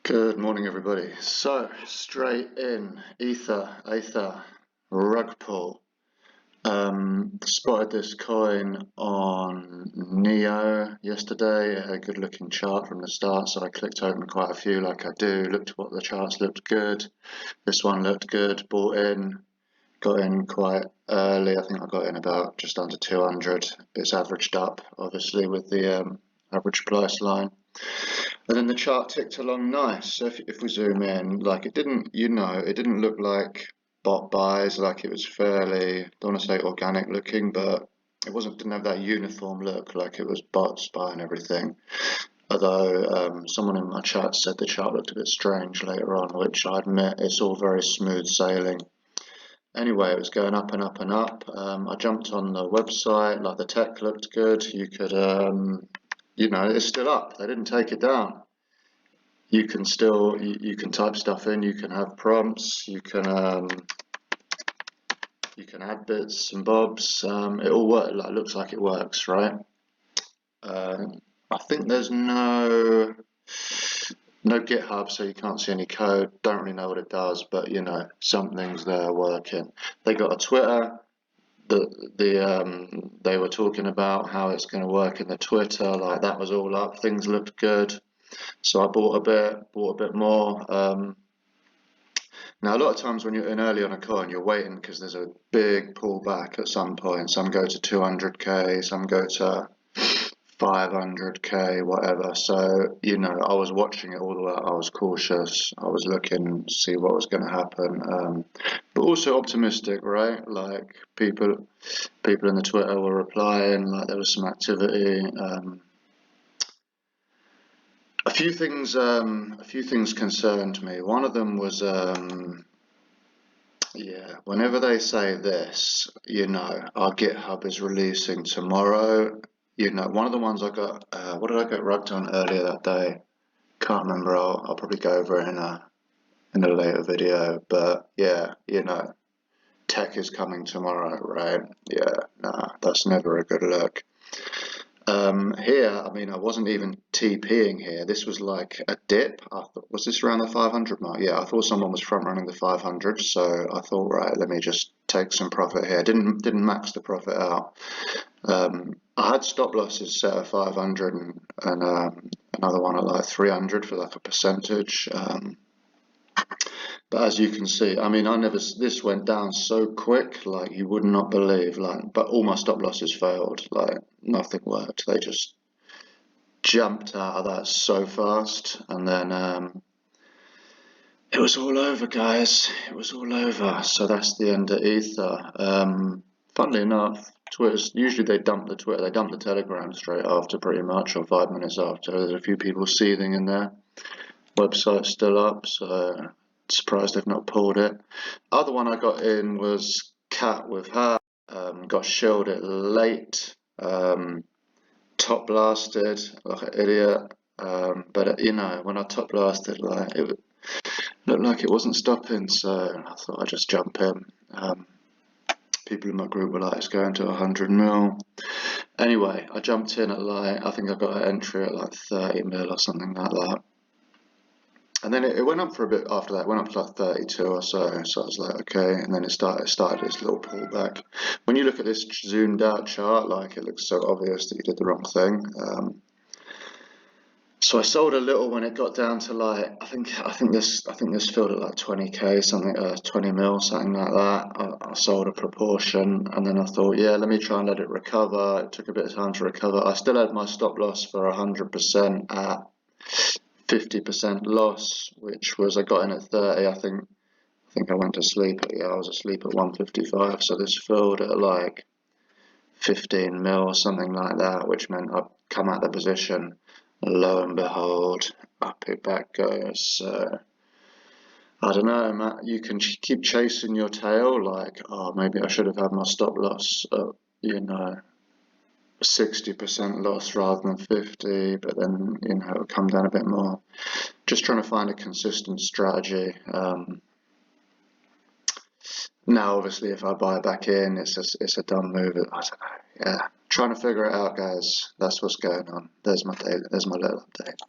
Good morning, everybody. So, straight in, AETHER, rug pull. Spotted this coin on Neo yesterday. It had a good looking chart from the start, so I clicked open quite a few like I do, looked at what the charts looked good. This one looked good, bought in, got in quite early. I think I got in about just under 200. It's averaged up, obviously, with the average price line. And then the chart ticked along nice. So if we zoom in, like it didn't look like bot buys, like it was fairly, don't want to say organic looking, but didn't have that uniform look like it was bots buying everything. Although someone in my chat said the chart looked a bit strange later on, which I admit it's all very smooth sailing. Anyway, it was going up and up and up. I jumped on the website, like the tech looked good. You could it's still up. They didn't take it down. You can still you can type stuff in. You can have prompts. You can add bits and bobs. It all works. Like looks like it works, right? I think there's no GitHub, so you can't see any code. Don't really know what it does, but something's there working. They got a Twitter. They were talking about how it's going to work in the Twitter, like that was all up. Things looked good, so I bought a bit more. Now a lot of times when you're in early on a coin, you're waiting because there's a big pullback at some point. Some go to 200k, some go to 500k, whatever. So I was watching it all the way. I was cautious. I was looking to see what was going to happen, but also optimistic, right? Like people in the Twitter were replying, like there was some activity. A few things concerned me. One of them was whenever they say this, our GitHub is releasing tomorrow. One of the ones I got, what did I get rugged on earlier that day? Can't remember. I'll probably go over it in a later video. But yeah, tech is coming tomorrow, right? Yeah, nah, that's never a good look. Here, I wasn't even TPing here. This was like a dip. Was this around the 500 mark? Yeah, I thought someone was front running the 500, so I thought, right, let me just take some profit here. Didn't max the profit out. I had stop losses set at 500 and another one at like 300 for like a percentage. But as you can see, this went down so quick, like you would not believe, but all my stop losses failed, like nothing worked. They just jumped out of that so fast, and then it was all over, guys. It was all over. So that's the end of Ether. Funnily enough, Twitter's usually they dump the Telegram straight after, pretty much, or 5 minutes after. There's a few people seething in there. Website's still up, so surprised they've not pulled it. Other one I got in was Cat with her. Got shielded late. Top blasted like an idiot. But when I top blasted, like it looked like it wasn't stopping, so I thought I'd just jump in. People in my group were like, it's going to 100 mil. Anyway, I jumped in at I think I got an entry at like 30 mil or something like that. And then it went up for a bit after that. It went up to like 32 or so. So I was like, okay. And then it started this little pullback. When you look at this zoomed out chart, like it looks so obvious that you did the wrong thing. So I sold a little when it got down to like I think this filled at like 20k, something 20 mil, something like that. I sold a proportion, and then I thought, yeah, let me try and let it recover. It took a bit of time to recover. I still had my stop loss for 100% at 50% loss, which was I got in at 30. I think I went to sleep I was asleep at 155. So this filled at like 15 mil or something like that, which meant I'd come out of the position. Lo and behold, up it back goes. So I don't know, Matt. You can keep chasing your tail, like, oh, maybe I should have had my stop loss at 60% loss rather than 50, but then it'll come down a bit more. Just trying to find a consistent strategy. Now, obviously, if I buy back in, it's a dumb move. I don't know. Yeah, trying to figure it out, guys. That's what's going on. There's my little update.